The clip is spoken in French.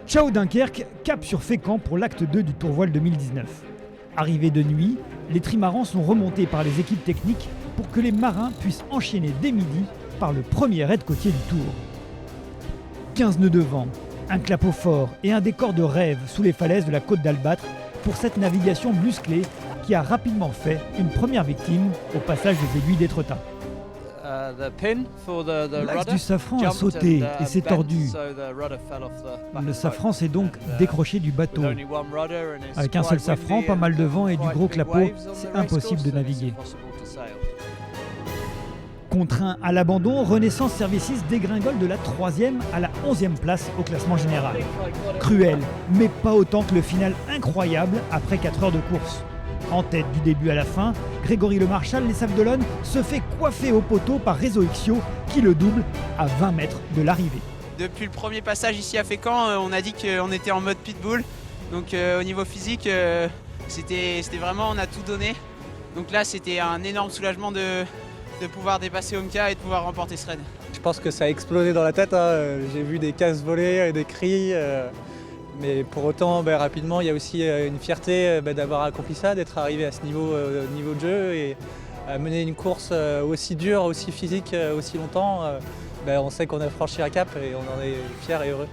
Ciao Dunkerque, cap sur Fécamp pour l'acte 2 du Tour Voile 2019. Arrivés de nuit, les trimarans sont remontés par les équipes techniques pour que les marins puissent enchaîner dès midi par le premier raid côtier du Tour. 15 nœuds de vent, un clapot fort et un décor de rêve sous les falaises de la côte d'Albâtre pour cette navigation musclée qui a rapidement fait une première victime au passage des aiguilles d'Étretat. L'axe du safran a sauté et s'est tordu. Le safran s'est donc décroché du bateau. Avec un seul safran, pas mal de vent et du gros clapot, c'est impossible de naviguer. Contraint à l'abandon, Renaissance Services dégringole de la 3e à la 11e place au classement général. Cruel, mais pas autant que le final incroyable après 4 heures de course. En tête du début à la fin, Grégory Lemarchal, les Sables d'Olonne, se fait coiffer au poteau par Réseau Ixio qui le double à 20 mètres de l'arrivée. Depuis le premier passage ici à Fécamp, on a dit qu'on était en mode pitbull. Donc au niveau physique, c'était vraiment, on a tout donné. Donc là, c'était un énorme soulagement de pouvoir dépasser Omka et de pouvoir remporter ce raid. Je pense que ça a explosé dans la tête, hein. J'ai vu des cases voler, des cris. Mais pour autant, rapidement, il y a aussi une fierté d'avoir accompli ça, d'être arrivé à ce niveau de jeu et mener une course aussi dure, aussi physique, aussi longtemps. On sait qu'on a franchi un cap et on en est fiers et heureux.